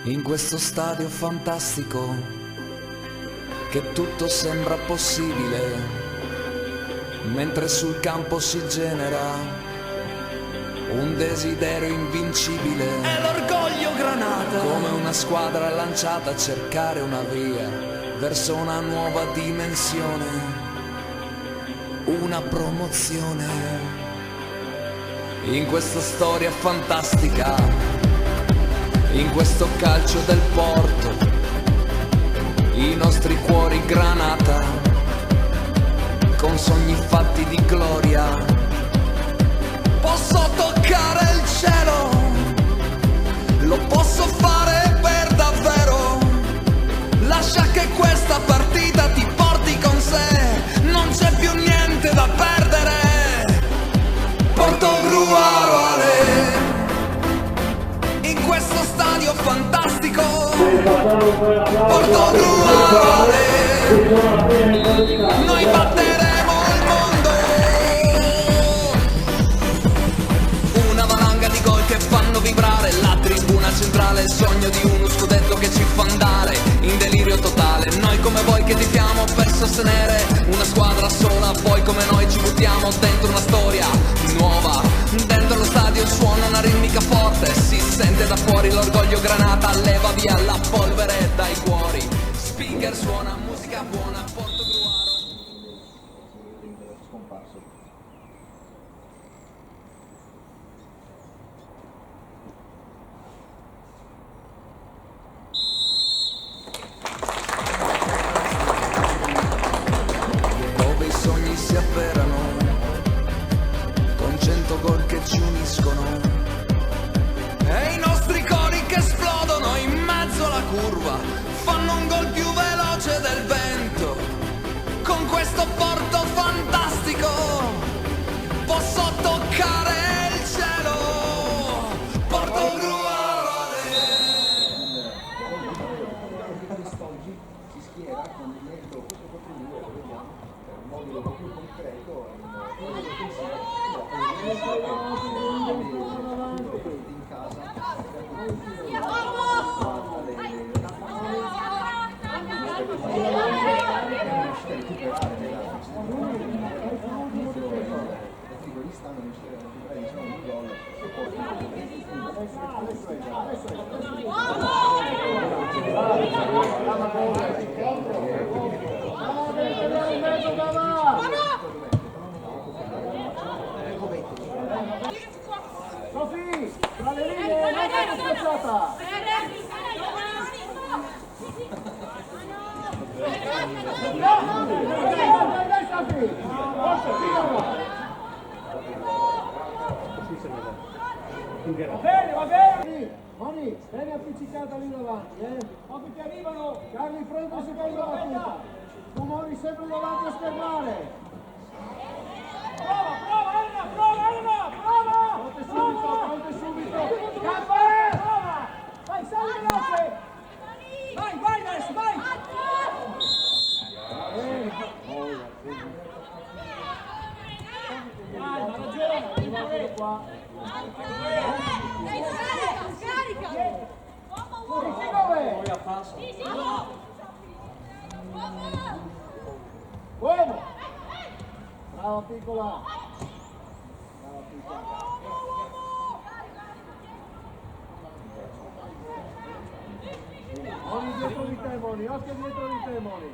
in questo stadio fantastico che tutto sembra possibile, mentre sul campo si genera un desiderio invincibile. È l'orgoglio Granata, come una squadra lanciata a cercare una via verso una nuova dimensione, una promozione. In questa storia fantastica, in questo calcio del Porto, i nostri cuori Granata, con sogni fatti di gloria. Posso toccare il cielo, lo posso fare per davvero. Lascia che questa partita ti porti con sé, non c'è più niente da perdere. Portogruaro in questo stadio fantastico, Portogruaro, noi batteremo il mondo. Una valanga di gol che fanno vibrare la tribuna centrale, il sogno di uno scudetto che ci fa andare in delirio totale. Noi come voi che tifiamo per sostenere una squadra sola, poi come noi ci buttiamo dentro una storia nuova. Dentro lo stadio suona una ritmica forte, si sente da fuori l'orgoglio Granata, leva via la polvere dai cuori. Speaker suona musica buona, Portogruaro. Dove i sogni si avverano, con 100 gol che ci uniscono, e i nostri cori che esplodono in mezzo alla curva, fanno un gol più veloce del vento. Con questo porto fantastico posso toccare il cielo. Portogruaro. Si schiera con il merito questo contributo che vediamo per un modulo più concreto in casa stanno un gol e poi Sofi, tra le linee, non è spazzata! Dai, Sofi! Va bene! Moni, stai appiccicata lì davanti, Occhi che arrivano! Carli, pronto secondo battuta! Tu Moni sempre davanti a schermare! Prova! Pronte subito! Campa! Prova! Vai, sali veloce! Vai adesso, vai! Ma ragione, arrivate qua! Scarica! Dove? Buono! Brava piccola! Moni dietro di te, Moni! Occhio dietro di te, Moni!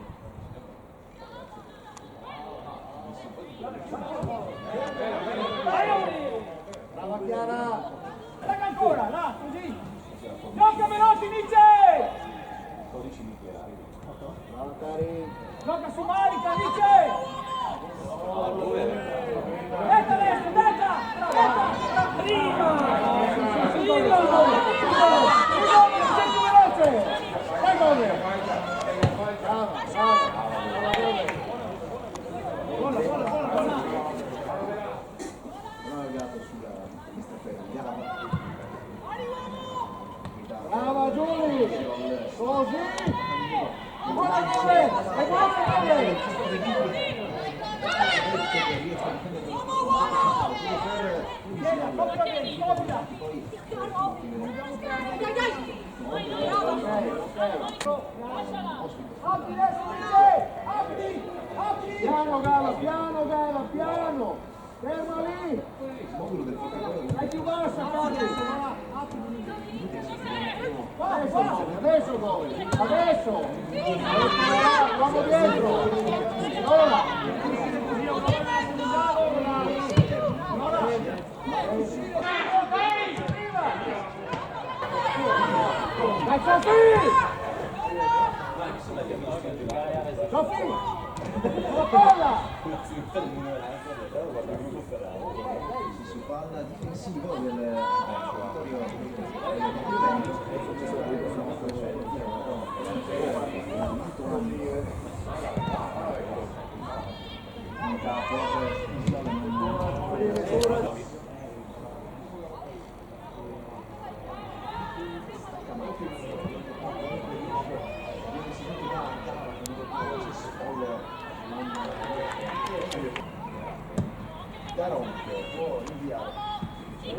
Brava Chiara! Attacca ancora, là, così! Gioca veloce, Nice! Brava Cari! Gioca su Marica, Nice! Detta adesso, detta! Prima! Veloce! Dai dove? Brava! Buona! Brava Giulia! Così! Buona Giulia! E buona Giulia! È più bassa, Carli! Adesso dove? Adesso! L'uomo dietro! Ora! Dai, Sofì! La palla! Su palla difensivo del territorio può inviare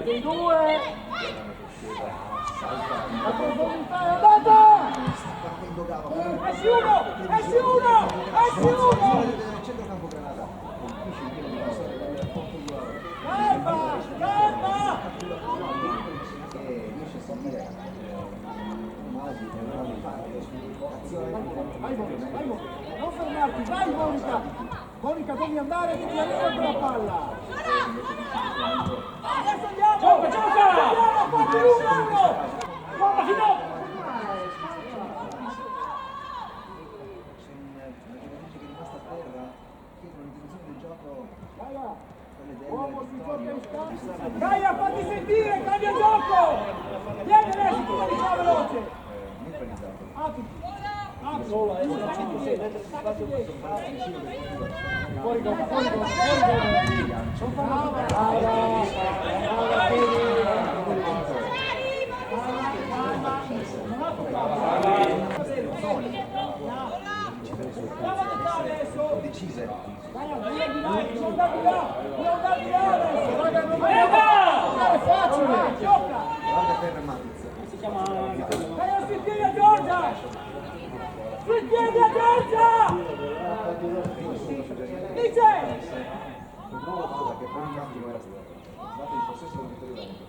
Dei due! La profondità è andata! Esci uno! Esci uno! Esci uno! Centrocampo Granata colpisce il piede di passare dal porto di Calma! Calma! che riesce a salire Masi per una parte Vai Monica, vai Monica! Non fermarti, vai Monica! Monica, devi andare, devi arrivare con la palla! Adesso andiamo! Gioca, gioca! Andiamo, fatti uno! Guarda, fino! c'è una giocatrice che è rimasta a terra chiedono l'interruzione del gioco Gaia! Uomo si gioca in stanza! Gaia, fatti sentire, cambia gioco! Vieni adesso, tu vai qua veloce! neutralizzato. Apriti! Apriti! Staccati dietro! Staccati dietro! Fuori gol, fuori gol, fuori gol! Decise. Gaia, via di là! Non andare di là! Non andare di là adesso! Raga, non è facile! Gioca! Guarda per Matiz. Gaia, sui piedi a Giorgia! Sui piedi a Giorgia! Dice! Nuova cosa che per un attimo era stata. Dato il possesso del Vittorio Veneto.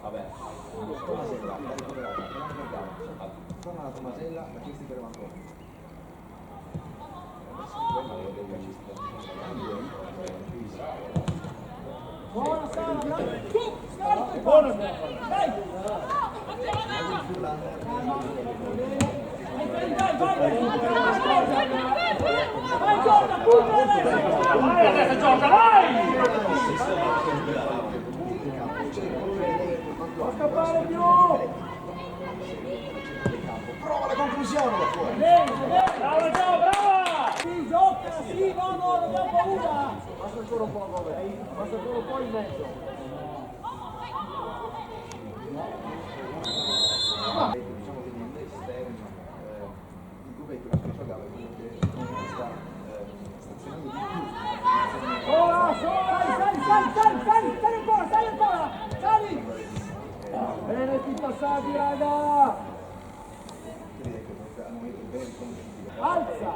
Vabbè. Tomasella, l'ha ricoverata, non l'ha guardata. Torna la Tomasella, la chiesti per ancora. Buona Sara, su! Scarica! Buona! Dai! Vai Giorgia, punta adesso! Vai adesso Giorgia, vai! Non scappare più! Prova la conclusione da fuori. Brava Gio, brava! Si gioca, sì, no, non abbiamo paura! Passa ancora un po', vabbè. Passa ancora un po' in mezzo. Diciamo che nell'esterno il Gubetto che giocava comunque sta stazionando di più. Ora, sali ancora! Sali! Bene tutti passati, raga! Crede che hanno messo ben conosciuti. Alza!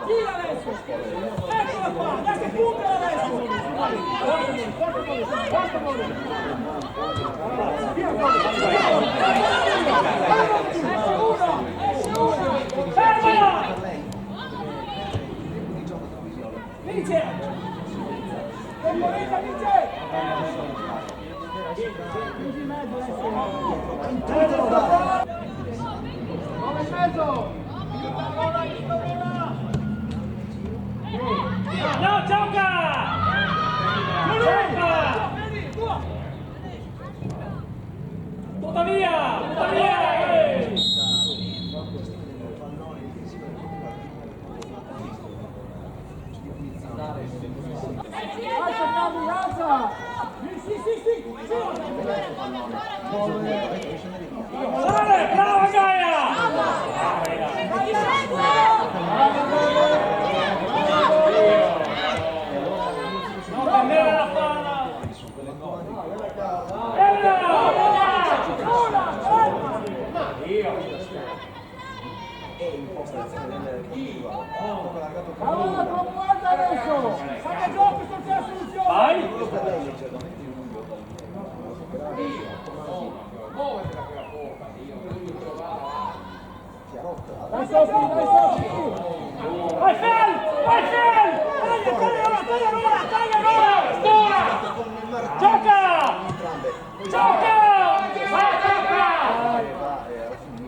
Gira adesso! Eccola qua! Dai che punta adesso! Fermala! Vince! Temporetta vince! Chiudi in mezzo adesso! Nuova in mezzo! No, gioca! Gioca! Tutta via! Tutta via! Alza Carli, alza! Sì! Sale! Brava Gaia! Non cambiare la palla! E in postazione del Cavolo, Gioca! Vai, gioca!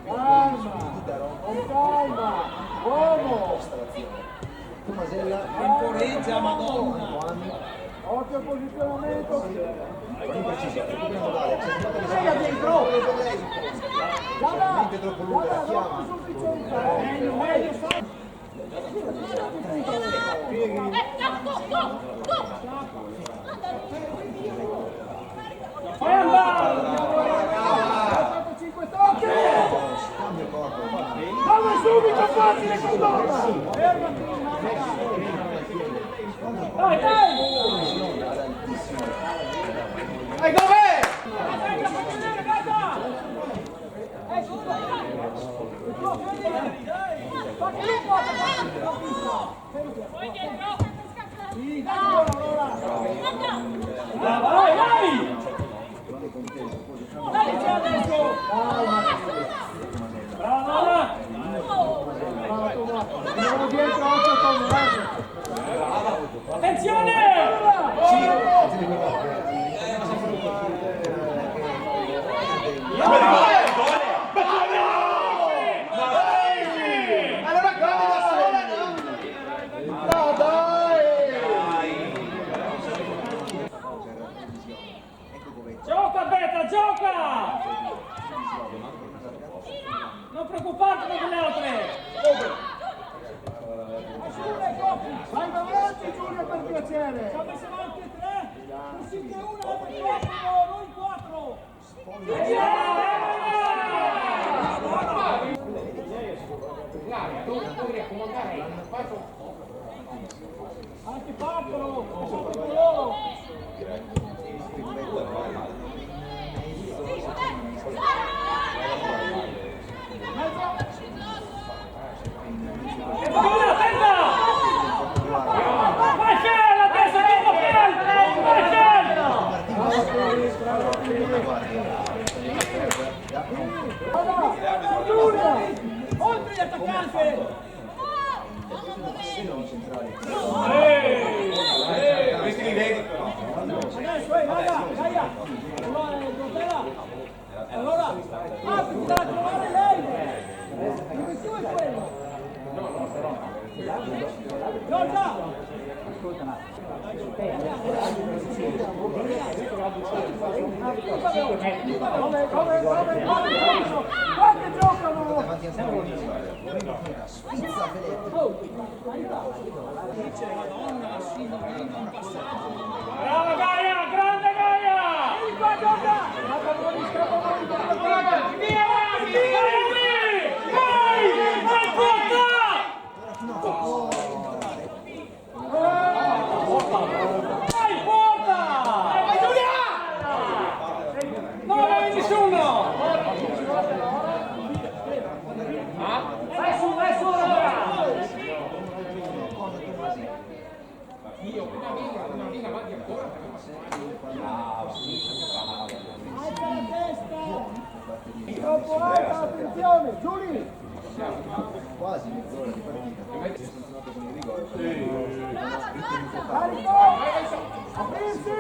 Calma, con calma, uomo. Tomasella, Temporeggia, madonna. Occhio al posizionamento. impreciso, recuperiamo Dalia, c'è stato Lega dentro. veramente troppo lunga la chiama. Meglio, meglio, fai andare! 5 tocchi. Cambio corpo, Dove subito facile con donna. Dai, dai! E dov'è? Vai, vai! Dai, c'è adesso! Brava! Andiamo dietro, occhio con Attenzione! allora calma da sola, no dai. Gioca, Beta, gioca! Non preoccuparti per le altre! Vai davanti Giulio per piacere. Ci ha messo avanti 3! Così che uno, noi 4! Anche 4! Sotto loro! Vai Fel, adesso che va Fel! Vai Fel! Oltre gli attaccanti! Questi li vedi però. Adesso, raga, Gaia! Allora, apri da trovare lei! L'obiettivo è quello! Giorgia! Quanti giocano? Davanti a spizza Brava Gaia! Grande Gaia! Vieni qua Giorgia! Via avanti! Vai! Vai porta! Vai porta! Vai Giulia! Non avevi nessuno! Vai su allora! Alza la testa! Troppo alta, attenzione, Giulio! quasi mezz'ora di partita. Si è funzionato con il rigore. Carico! Aprirsi!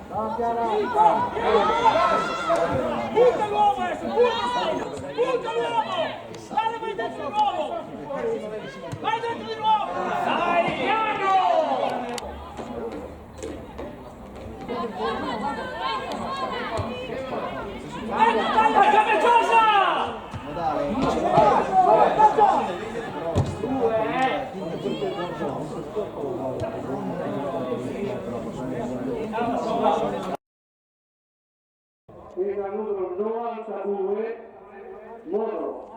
No, Chiara! Butta l'uomo adesso! Butta l'uomo! Dai, vai dentro di nuovo! Vai dentro di nuovo! Dai, piano! Dai, capricciosa! Ma dai, il numero 92 Moro.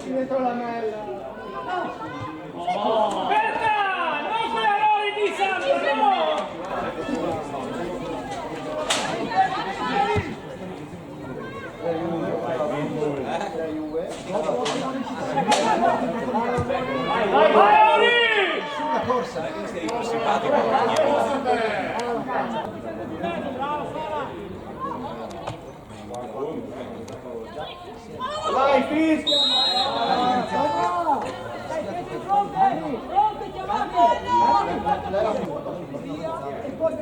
Dietro la mella. Berta! Non fai errori di Sandro! Vai Ori! sulla corsa. Vai, fischia! e poi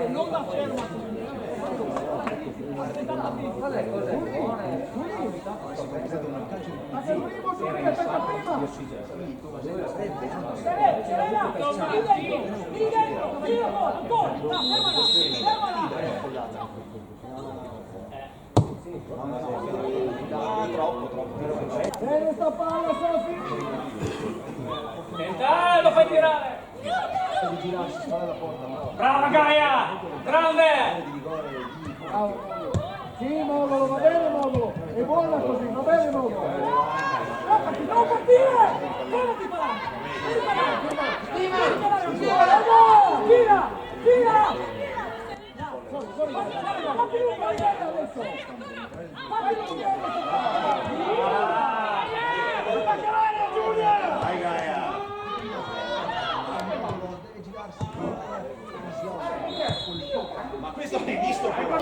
non la ferma. Bene sta palla, Sofi! Dai, lo fai tirare! Brava Gaia! Grande! Sì, Modolo, va bene Modolo! È buona così, va bene Modolo! Non partire! Fermati qua! Tira! Tira! Vai Gaia! Ma questo l'hai visto che ha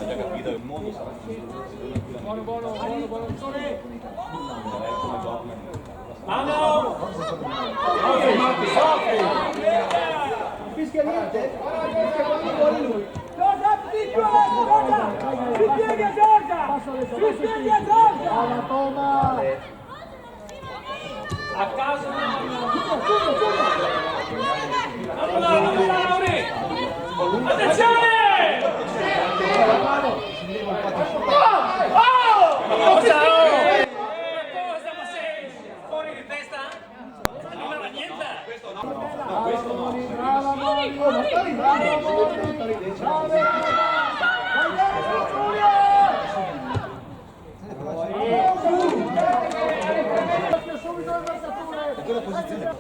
già capito il mondo sarà Buono. Fischia niente? Quando vuole lui. Giorgia, si pieghi a Giorgia! Si pieghi a Giorgia! Brava Toma! A caso non Lauri! Attenzione! Cosa sei? Fuori di testa? Non aveva niente! Brava Moni! Subito le marcature! quella posizione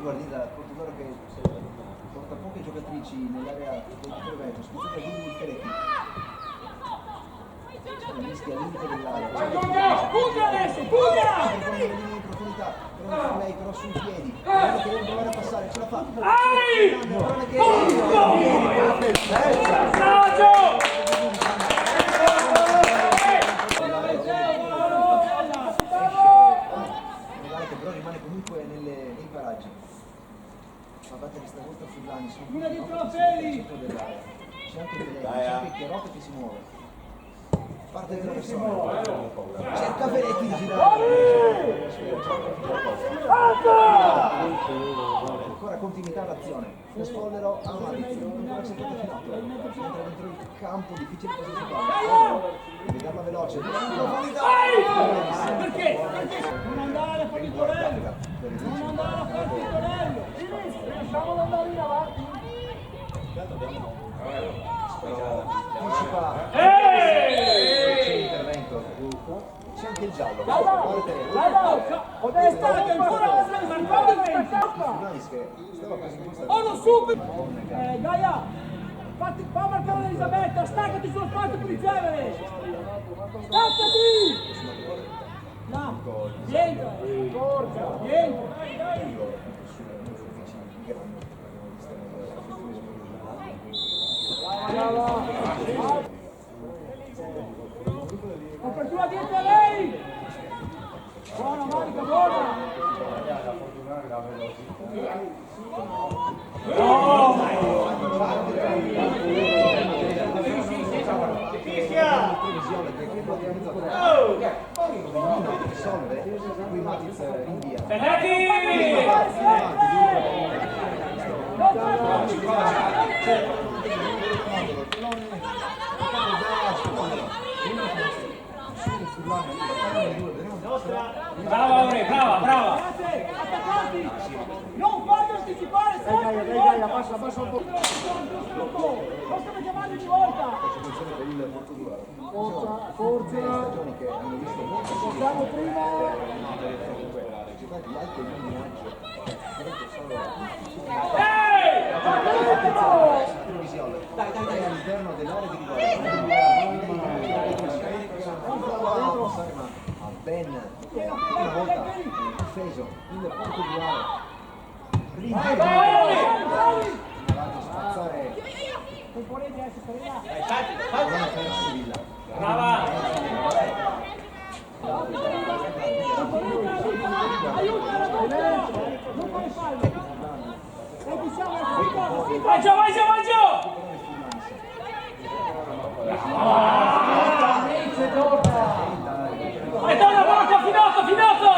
guardi da Portogalo che porta poche giocatrici nell'area del brevetto, scusa di Peretti. Mischia al limite dell'area. Puglia adesso, puglia! In profondità, però su lei, però sui piedi. Guarda che deve provare a passare, ce la fa. Però rimane comunque nei paraggi. Ma batte stavolta Fullani, Una di Trofeli! c'è anche Pellegrini, c'è anche Chiarotti che si muove. Parte il traversone. Cerca Peretti di girare. Ancora continuità all'azione. Spollero a Matic, non ha cercato finotto. Entra dentro il campo, difficile così su palla. Deve darla veloce. Perché? Non andare a fare il torello! Non andare a fare il torello! Lasciamolo andare in avanti! Anticipa. C'è l'intervento. C'è anche il giallo. Ho testato ancora Fullanis che stava preso in questa. Oh, non subito! Gaia! Fa marcare Elisabetta! Staccati sullo spazio per ricevere! Staccati! No! Rientra! Rientra! Apertura dietro a lei! Buona Marica, buona! Qui Matic rinvia. Brava Aure, brava! Attaccati! Non fate anticipare sempre di volta! Passa un po'. Lo stiamo chiamando di volta! Forza! Che hanno visto molto Portiamo prima! Dai, all'interno dell'area di rigore. Ma Ben una volta difeso il punto di spazzare Componenti adesso per là! Sevilla. Brava! Vai giù, vai giù, vai giù! Vai torna, Marco, finito, finito!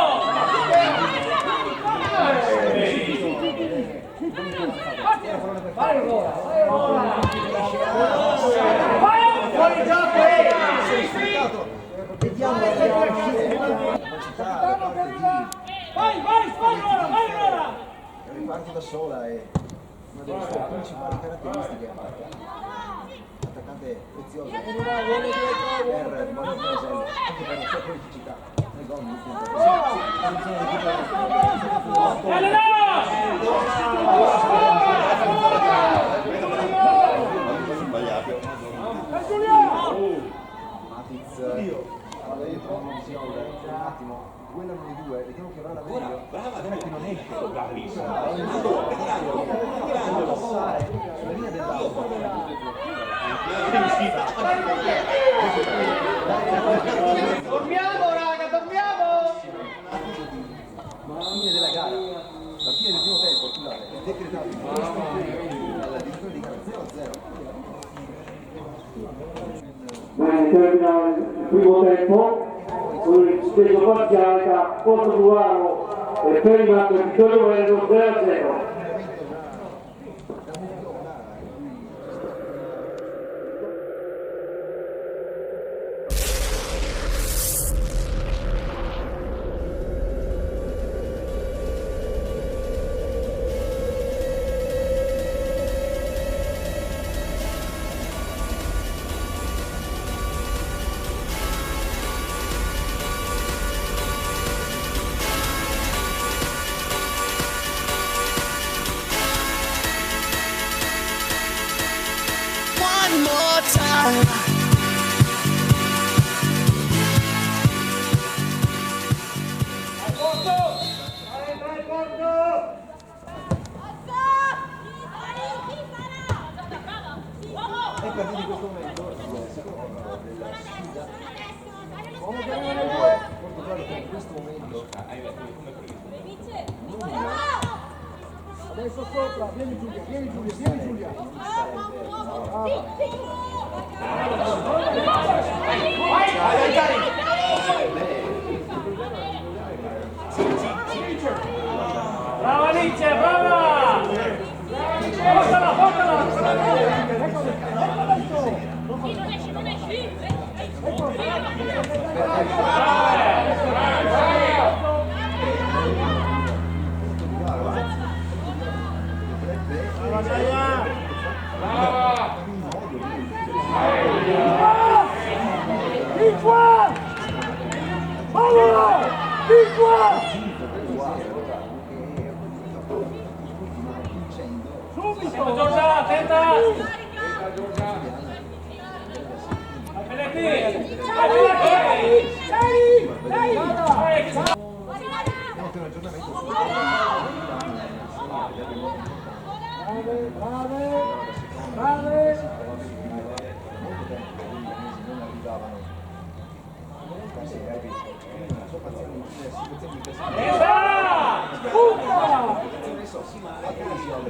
Vai allora! Vai! Fuori gioco! Vediamo Vai, vai, ora, vai ora! Riparte da sola e una delle sue principali caratteristiche. Attaccante prezioso per Maurizio Caselli, anche per la sua politicità nel gol. Matic alla dietro una visione un attimo, duellano i due, vediamo che avrà la meglio, vedere che non esce, passare sulla linea dell'auto. Dormiamo raga, dormiamo! Ma alla fine della gara, la fine del primo tempo, scusate, è decretato in questo momento alla direzione di gara 0-0. Termina il primo tempo con il sistema parziale tra Portogruaro e Perimato e Vittorio Veneto 0-0. One more time. E per dire in questo momento, secondo della sfida, uomo che arriva nel 2, Portogallo che in questo momento Adesso sopra, vieni Giulia, vieni Giulia, vieni Giulia! Brava Alice, brava! Portala, portala! Di qua! Allora! Di qua! Sempre Giorgia, attenta! Pellegrini! Vai, Pellegrini! Dai! un aggiornamento Brave! molto tempo che gli inglesi non arrivavano a quasi una sua pazione in situazioni di classifica. Punta! Adesso attenzione,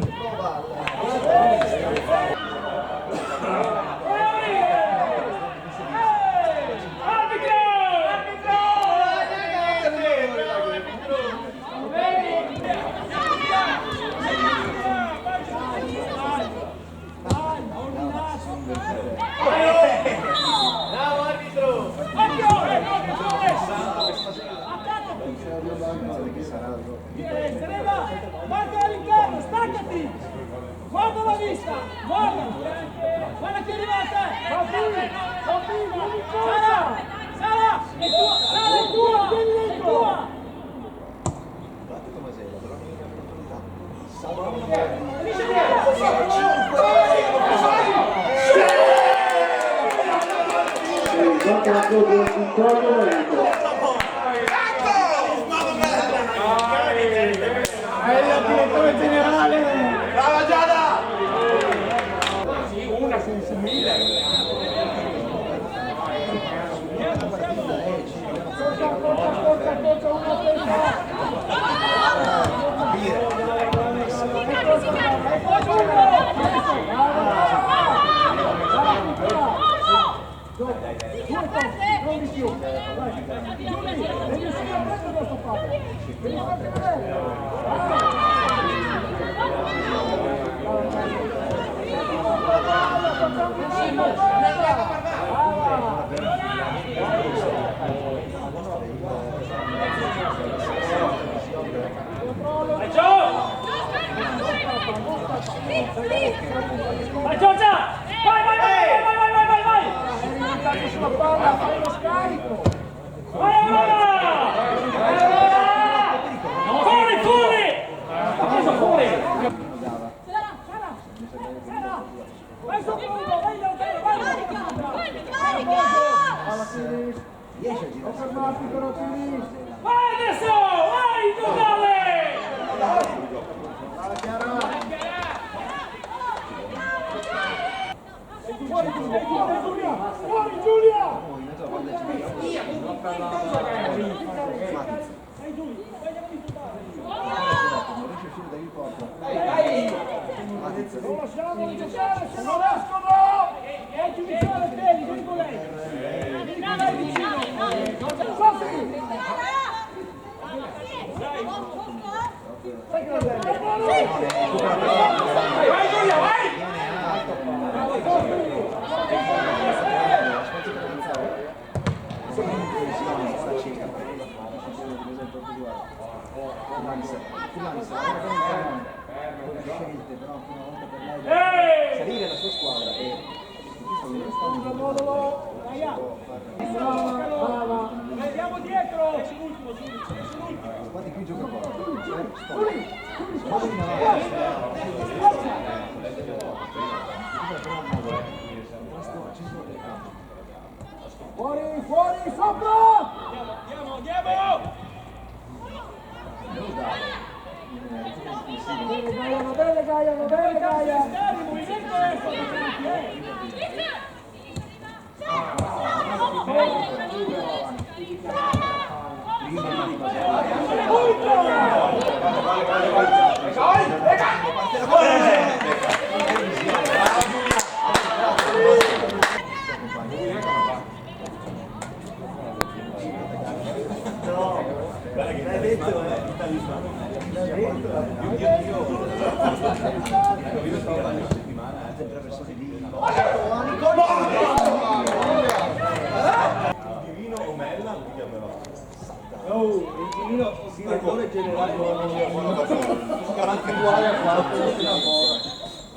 prova che sarà Guarda all'interno, staccati! Guarda la vista! Guarda! Guarda chi arriva a te! Sara! Sara! È tua! Sara è tua! È tua! Guardate Tomasella, però non è salva È il direttore generale! Brava Giada! Sì, una su 1000. tocca una testa. Non di più. Devi uscire a prendere questo padre. Devi farti vedere. Vai Giorgia! Vai! Sulla palla, fai lo scarico. Fuori! Ha preso fuori! Vai su Bruno, vai! Alla Finis. Non fermarti però Finis. Vai adesso! Vai totale! Alla Chiara. Fuori Giulia! Fuori Giulia! Non lasciamoli giocare se non escono! E ci vicino te, vieni con lei! Vieni vicino! Sai che la bella? Vai Giulia, vai! Salire la sua squadra e Brava! Andiamo dietro! guardi qui gioca qua. Fuori, sopra! Andiamo! Bene Gaia! Il movimento è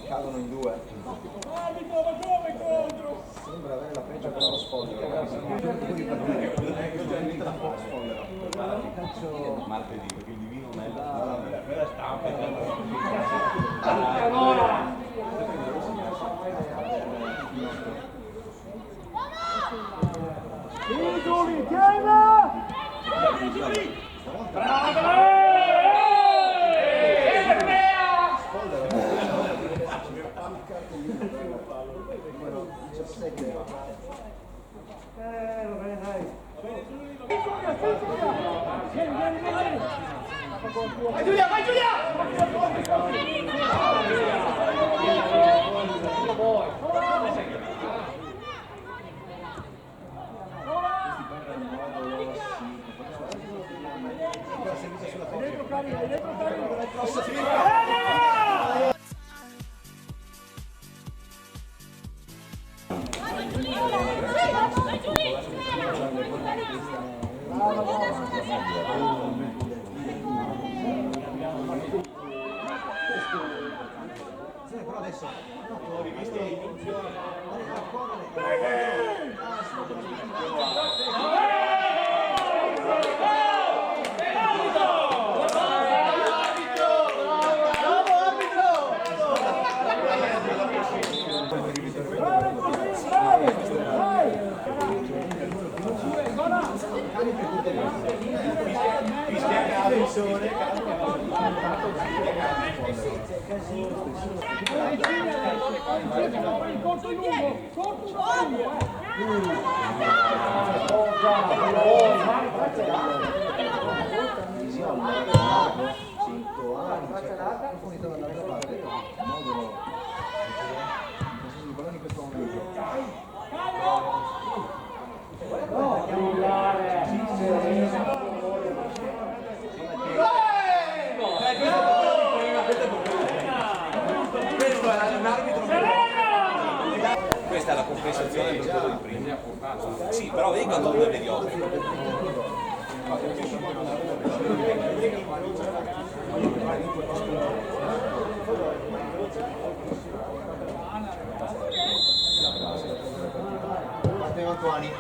cadono in due. Sembra avere la peggio per lo spoglio. Martedì, perché il divino Mella Giuli, tiena! Vai Giulia! Dentro carica, Però adesso Corto lungo! Questa è la compensazione per quello di prima. Sì, però vedi quando due mediocri. Antoani.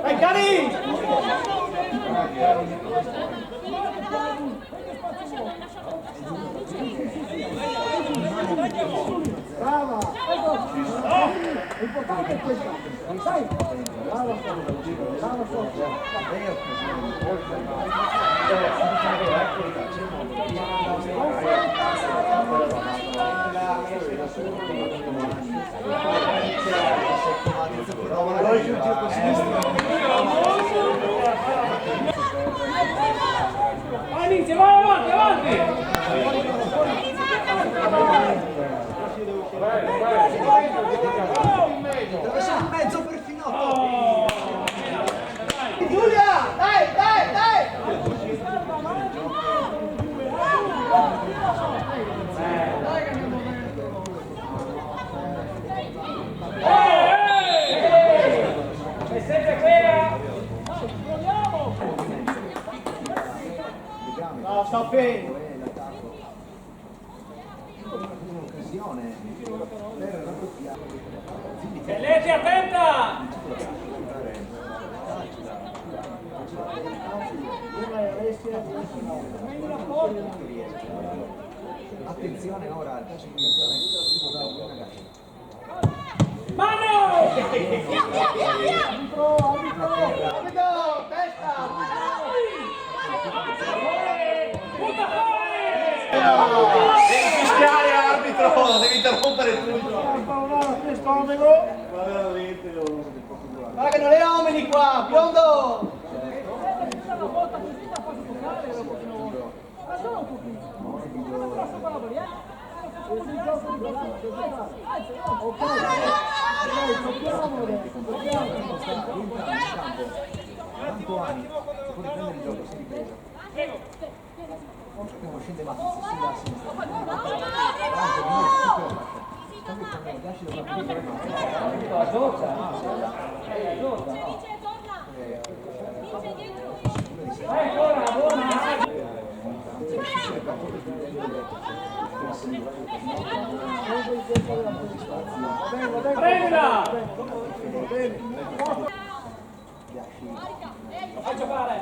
Dai Cari! Brava! L'importante è questa! Dai! Brava Sofia! Brava Sofia! Inizia, vai avanti, avanti! Deve essere in mezzo per Finotto. Giulia, dai, dai, dai! È sempre crea! No, sta bene! Un'occasione per raddoppiare. Bellezzi, attenta! Attenzione ora al calcio di ragazzi. Mano! Arbitro! Testa! Butta fuori! Devi fischiare, arbitro, devi interrompere tutto. Ma veramente Guarda che non è uomini qua, biondo! Antoani, si può riprendere il gioco, si ripresa. Abbiamo scende Matic, si va a sinistra. Lasci da Prendila! Fai giocare!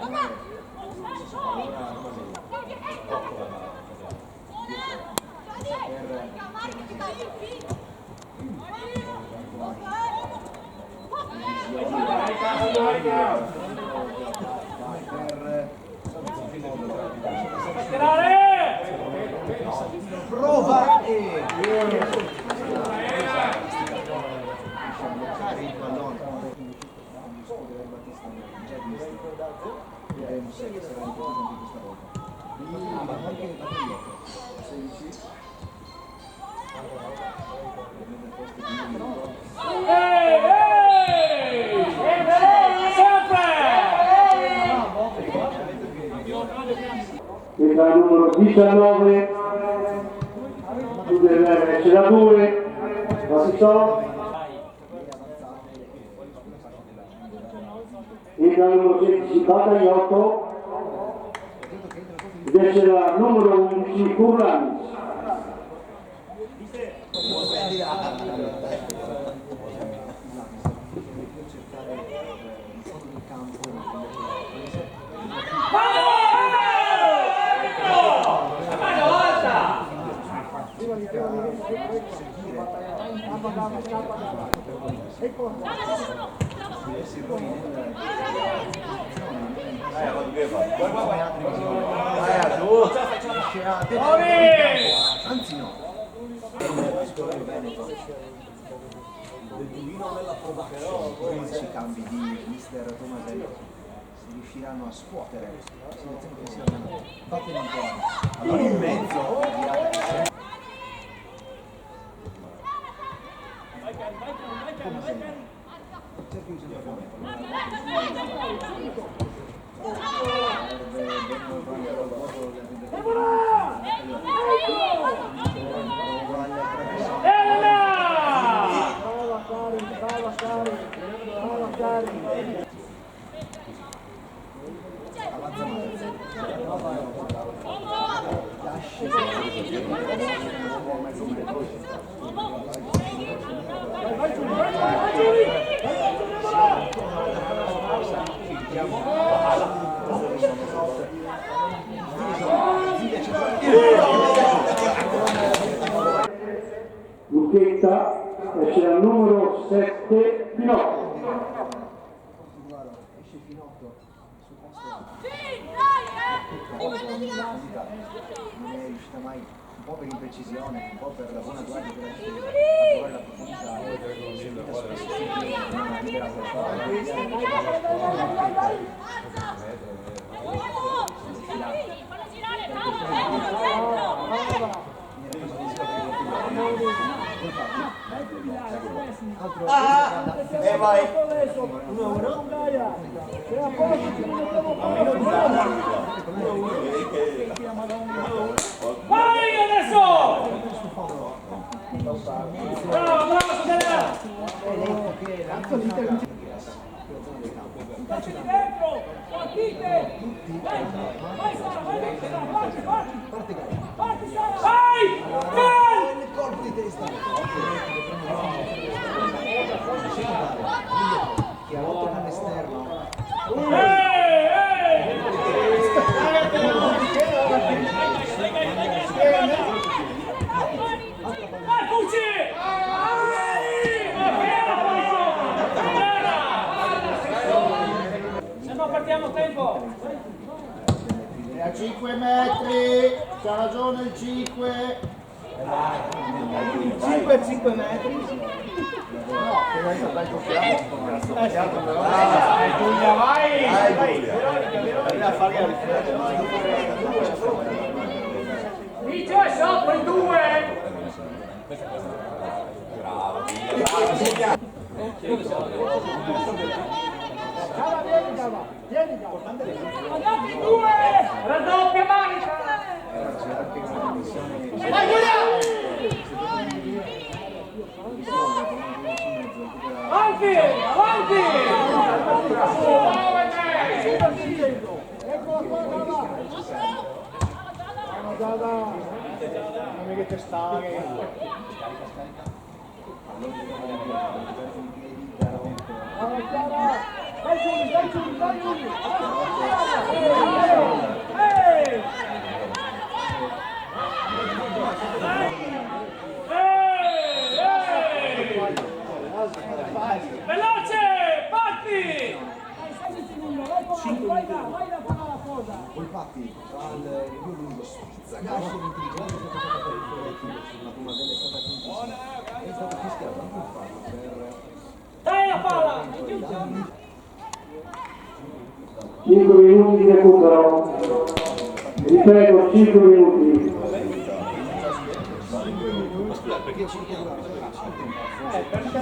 prova e cari il pallone. Vedremo se sarà ripetuto anche questa volta. Ma anche la prima 16. Il numero 19 c'è da 2 ma si so il numero 16 Batagliotto invece la numero 11 Currani. arriva lì, ecco. Scappa. Ecco. Anzi no. Del Torino nella provazione. 15 cambi di mister Tomasello. Si riusciranno a scuotere la situazione che si battono un po'. Allora in mezzo cerchi di Lucchetta esce al numero 7 Pinotto. esce Pinotto su questo non è riuscita mai, un po' per imprecisione, un po' per la buona guardia che riesce a trovare la profondità, spesso non ha liberato la vai! Vai adesso! Bravo, Stella! Dentro! Partite! Vai Sara, vai! Parti Sara! Vai! il colpo di testa che ha rotto all'esterno. Marcucci! Se no perdiamo tempo! È a 5 metri, c'ha ragione il 5. 5 metri. No, Giulia, vai! Dice sopra i due! Vieni, Andate in due! Raddoppia manica! Vai Giulia! Avanti! Avanti! eccola qua, Giada. Non mi che stai. Vai Giulia! Veloce! Parti! Vai da fare la cosa. Infatti, tra il review lungo spizzagascio l'intelligenza la Tomasella è stata contenta, è stata fischiata anche un fallo per Dai la palla! 5 minuti di recupero. Ripeto, 5 minuti. perché ci chiedevamo per carità.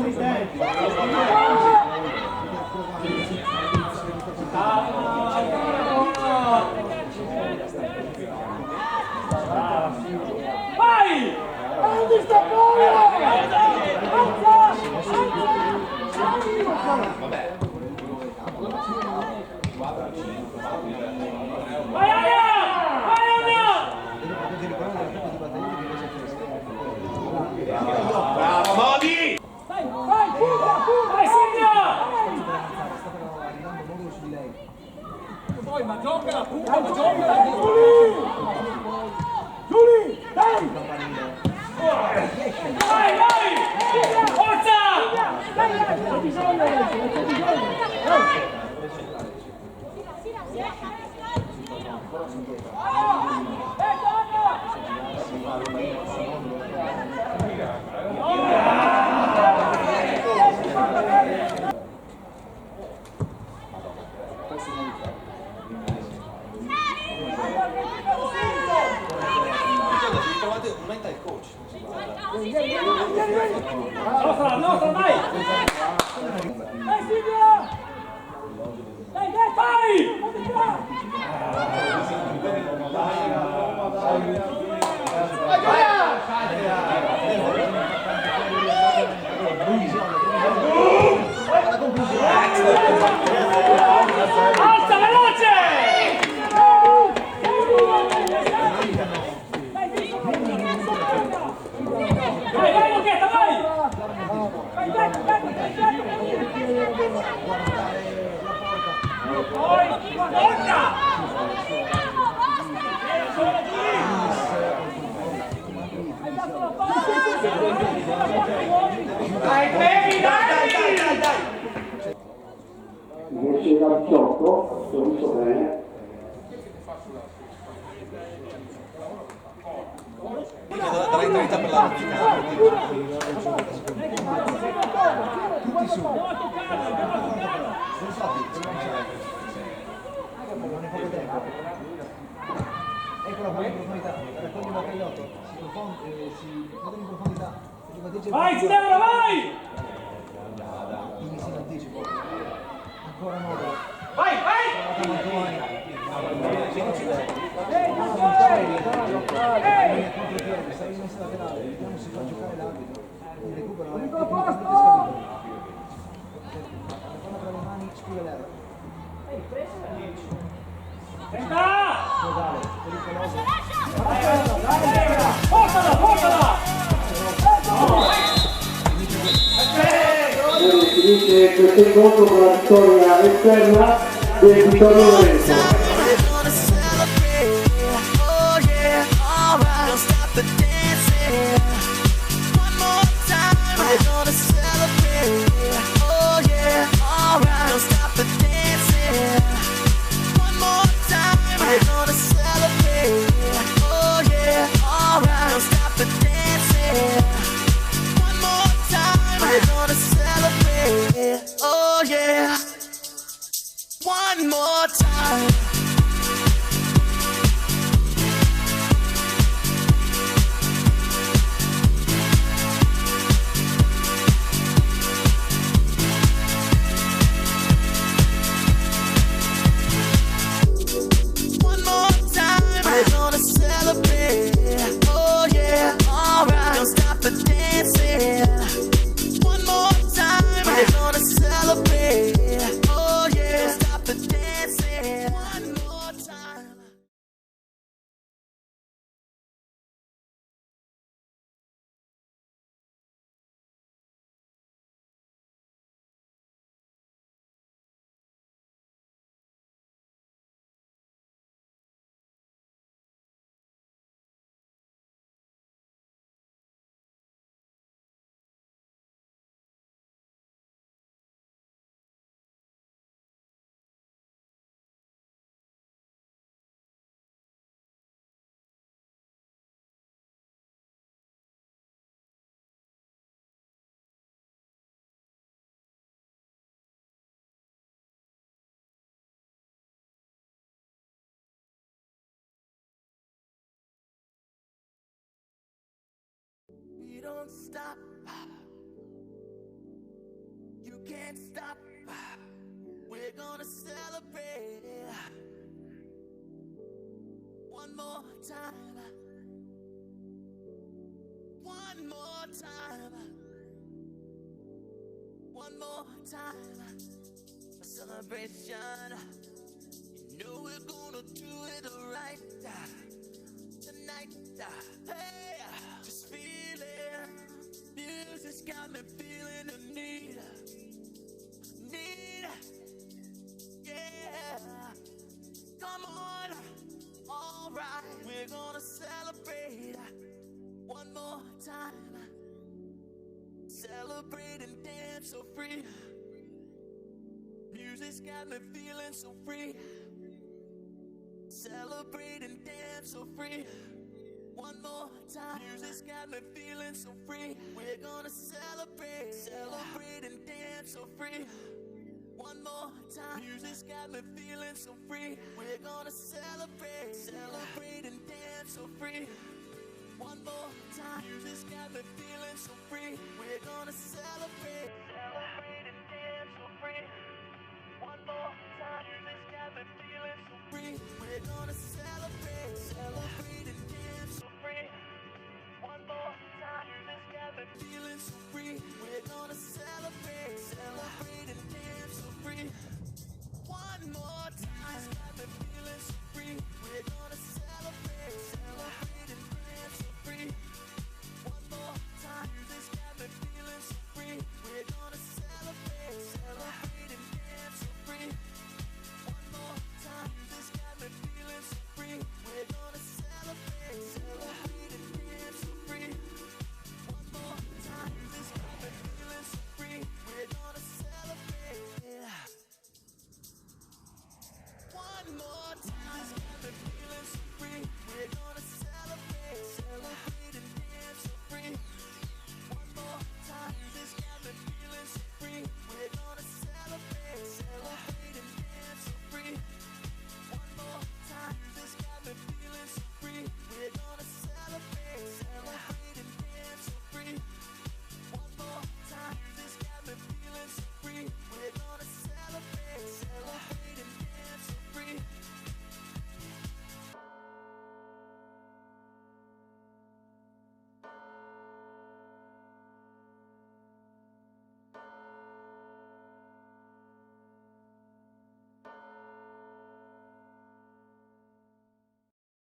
Vai! Prendi sta bolla! Vai Aia! Vai Aia! Bravo Modi! Vai Silvia! arrivando modulo su di lei. Poi ma giocala pupa, ma giocala! Giuli! Dai! Campanile. Oh! personalità è il coach. Nostra, dai! Dai Silvia! Dai, fai! Alza, veloce! Vai, Luchetta, vai! Dai, dai! 10 da 18, sto visto bene. Darai 30 per la Ecco la profondità, raccoglie il baccagliotto, si vede in profondità. Vai, Ginevra, vai! Inizia in anticipo. Ancora 9. Vai! Sei in messa laterale, vediamo se fa giocare l'arbitro. Il recupero è a posto! la palla tra le mani, scrive l'errore. Senta! Modale, pericoloso. Portala! Finisce questo incontro con la vittoria esterna del Vittorio Lorenzo. Oh yeah, one more time. One more time, we're gonna celebrate. Oh yeah, alright, don't stop the dancing. One more time, we're gonna celebrate. Oh yeah, don't stop the dancing. One more time. We don't stop. You can't stop. We're gonna celebrate. One more time. One more time. One more time. A celebration. You know we're gonna do it right tonight. Hey, just feel it. Music's got me feeling the need. Yeah. Come on. All right, we're gonna celebrate one more time. Celebrate and dance so free. Music's got me feeling so free. Celebrate and dance so free. One more time. Music's got me feeling so free. We're gonna celebrate. Celebrate and dance so free. One more time. Music's got me feeling so free. We're gonna celebrate. Celebrate and dance so free. One more time, this got me feeling so free. We're gonna celebrate, celebrate and dance so free. One more time, this got me feeling so free. We're gonna celebrate, celebrate and dance so free. One more time, this got me feeling so free. We're gonna celebrate, celebrate and dance so free. One more time, this got me feeling so free. We're